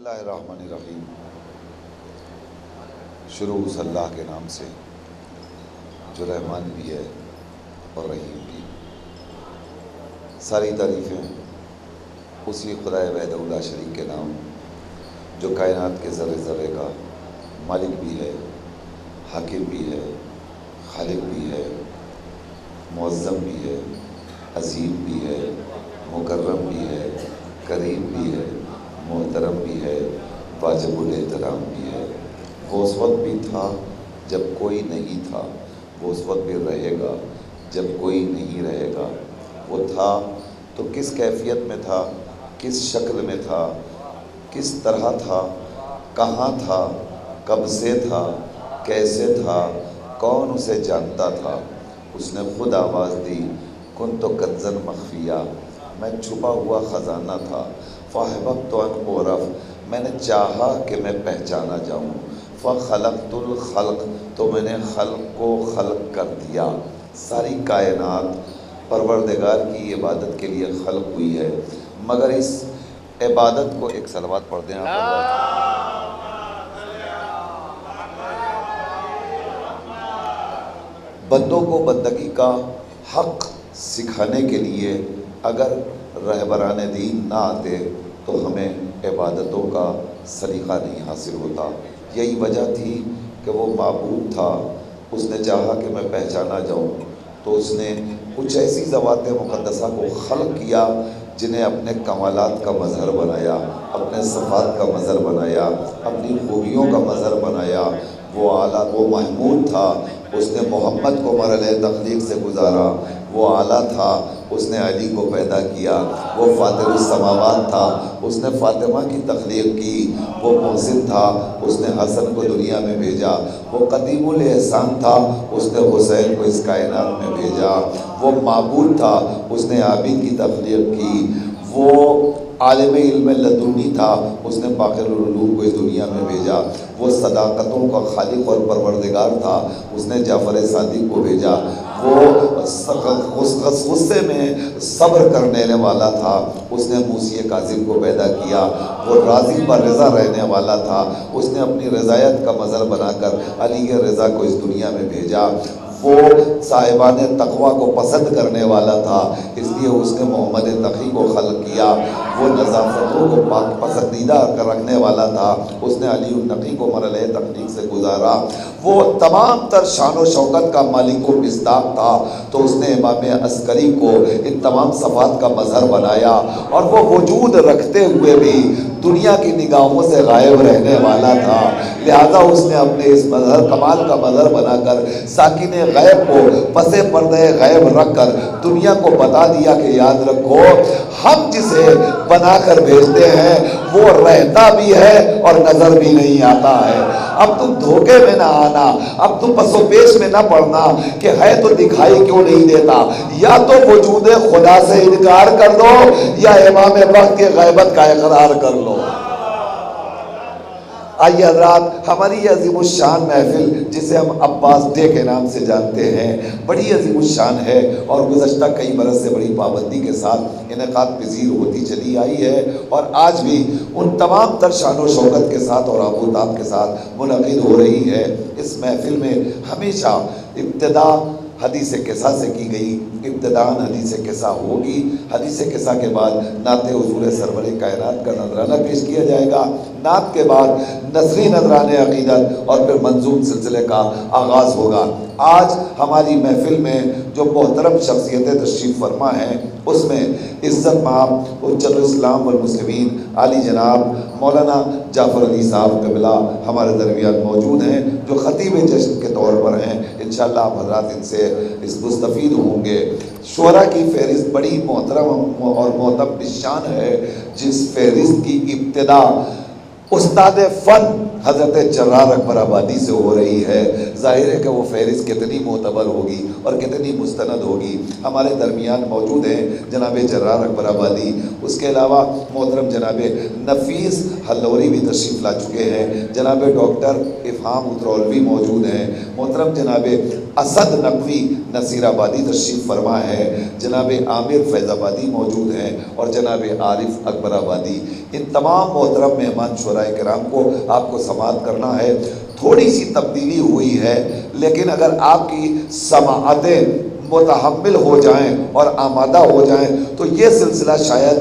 اللہ الرحمن الرحیم۔ شروع اس اللہ کے نام سے جو رحمان بھی ہے اور رحیم بھی۔ ساری تعریفیں اسی خدائے وحدہ لا شریک کے نام جو کائنات کے ذرے ذرے کا مالک بھی ہے، حاکم بھی ہے، خالق بھی ہے، معظم بھی ہے، عظیم بھی ہے، مکرم بھی ہے، کریم بھی ہے، محترم بھی ہے، واجب الاحترام بھی ہے۔ وہ اس وقت بھی تھا جب کوئی نہیں تھا، وہ اس وقت بھی رہے گا جب کوئی نہیں رہے گا۔ وہ تھا تو کس کیفیت میں تھا، کس شکل میں تھا، کس طرح تھا، کہاں تھا، کب سے تھا، کیسے تھا، کون اسے جانتا تھا۔ اس نے خود آواز دی، کنت کنزا مخفیہ، میں چھپا ہوا خزانہ تھا۔ فاحببت ان اعرف، میں نے چاہا کہ میں پہچانا جاؤں۔ فخلقت الخلق، تو میں نے خلق کو خلق کر دیا۔ ساری کائنات پروردگار کی عبادت کے لیے خلق ہوئی ہے، مگر اس عبادت کو ایک صلوات پڑھ دیں آپ۔ بندوں کو بندگی کا حق سکھانے کے لیے اگر رہبران دین نہ آتے تو ہمیں عبادتوں کا سلیقہ نہیں حاصل ہوتا۔ یہی وجہ تھی کہ وہ معبود تھا، اس نے چاہا کہ میں پہچانا جاؤں، تو اس نے کچھ ایسی ذوات مقدسہ کو خلق کیا جنہیں اپنے کمالات کا مظہر بنایا، اپنے صفات کا مظہر بنایا، اپنی خوبیوں کا مظہر بنایا۔ وہ اعلیٰ، وہ محمود تھا، اس نے محمد کو مرحلہ تخلیق سے گزارا۔ وہ اعلیٰ تھا، اس نے علی کو پیدا کیا۔ وہ فاطر السماوات تھا، اس نے فاطمہ کی تخلیق کی۔ وہ محسن تھا، اس نے حسن کو دنیا میں بھیجا۔ وہ قدیم الاحسان تھا، اس نے حسین کو اس کائنات میں بھیجا۔ وہ معبود تھا، اس نے عابد کی تخلیق کی۔ وہ عالم علم لدنی تھا، اس نے باقر العلوم کو اس دنیا میں بھیجا۔ وہ صداقتوں کا خالق اور پروردگار تھا، اس نے جعفر صادق کو بھیجا۔ وہ غصے میں صبر کرنے والا تھا، اس نے موسی کاظم کو پیدا کیا۔ وہ راضی بر رضا رہنے والا تھا، اس نے اپنی رضایت کا مظہر بنا کر علی رضا کو اس دنیا میں بھیجا۔ وہ صاحبان تقویٰ کو پسند کرنے والا تھا، اس لیے اس نے محمد تقی کو خلق کیا۔ وہ نظافتوں کو پاک پسندیدہ کر رکھنے والا تھا، اس نے علی النقی کو مرحلہ تخلیق سے گزارا۔ وہ تمام تر شان و شوکت کا مالک و مصداق تھا، تو اس نے امام عسکری کو ان تمام صفات کا مظہر بنایا۔ اور وہ وجود رکھتے ہوئے بھی دنیا کی نگاہوں سے غائب رہنے والا تھا، لہذا اس نے اپنے اس مظہر کمال کا مظہر بنا کر ساکن غیب کو پسے پردے غیب رکھ کر دنیا کو بتا دیا کہ یاد رکھو، ہم جسے بنا کر بھیجتے ہیں وہ رہتا بھی ہے اور نظر بھی نہیں آتا ہے۔ اب تم دھوکے میں نہ آنا، اب تم پس و پیش میں نہ پڑنا کہ ہے تو دکھائی کیوں نہیں دیتا۔ یا تو وجود خدا سے انکار کر دو یا امام وقت کے غیبت کا اقرار کر لو۔ آئیے حضرات، ہماری یہ عظیم الشان محفل جسے ہم عباس ڈے کے نام سے جانتے ہیں، بڑی عظیم الشان ہے اور گزشتہ کئی برس سے بڑی پابندی کے ساتھ انعقاد پذیر ہوتی چلی آئی ہے، اور آج بھی ان تمام تر شان و شوکت کے ساتھ اور آب و تاب کے ساتھ منعقد ہو رہی ہے۔ اس محفل میں ہمیشہ ابتدا حدیث قصہ سے کی گئی، ابتداً حدیث قصہ ہوگی، حدیث قصہ کے بعد نعت حضور سرور کائنات کا نذرانہ پیش کیا جائے گا، نعت کے بعد نثری نذران عقیدت اور پھر منظوم سلسلے کا آغاز ہوگا۔ آج ہماری محفل میں جو محترم شخصیتیں تشریف فرما ہیں، اس میں عزت مآب حجت الاسلام والمسلمین عالی جناب مولانا جعفر علی صاحب قبلہ ہمارے درمیان موجود ہیں، جو خطیب جشن کے طور پر ہیں۔ انشاءاللہ آپ حضرات ان سے اس مستفید ہوں گے۔ شعراء کی فہرست بڑی محترم اور معتبر شان ہے، جس فہرست کی ابتدا استاد فن حضرت جرار اکبر آبادی سے ہو رہی ہے۔ ظاہر ہے کہ وہ فہرست کتنی معتبر ہوگی اور کتنی مستند ہوگی۔ ہمارے درمیان موجود ہیں جناب جرار اکبر آبادی، اس کے علاوہ محترم جناب نفیس حلوری بھی تشریف لا چکے ہیں، جناب ڈاکٹر افہام اترولوی موجود ہیں، محترم جناب اسد نقوی نصیر آبادی تشریف فرما ہے، جناب عامر فیض آبادی موجود ہیں، اور جناب عارف اکبر آبادی۔ ان تمام محترم مہمان شعراء حضرائے کرام کو آپ کو سماعت کرنا ہے۔ تھوڑی سی تبدیلی ہوئی ہے، لیکن اگر آپ کی سماعتیں متحمل ہو جائیں اور آمادہ ہو جائیں تو یہ سلسلہ شاید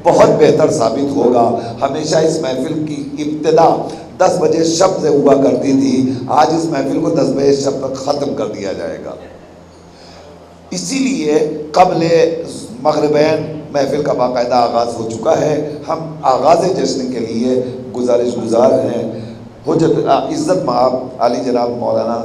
بہت بہتر ثابت ہوگا۔ ہمیشہ اس محفل کی ابتدا 10 بجے شب سے ہوا کرتی تھی، آج اس محفل کو 10 بجے شب تک ختم کر دیا جائے گا۔ اسی لیے قبل مغربین محفل کا باقاعدہ آغاز ہو چکا ہے۔ ہم آغاز جشن کے لیے گزارش گزار ہیں حجت عزت مآب علی جناب مولانا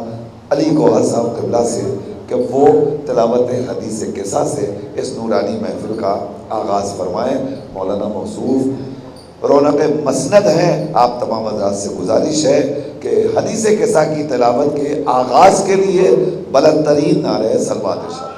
علی گوہر صاحب قبلہ سے کہ وہ تلاوت حدیث قصہ سے اس نورانی محفل کا آغاز فرمائیں۔ مولانا موصوف رونق مسند ہیں، آپ تمام حضرات سے گزارش ہے کہ حدیث قصہ کی تلاوت کے آغاز کے لیے بلند ترین نعرہ صلوات ارشاد۔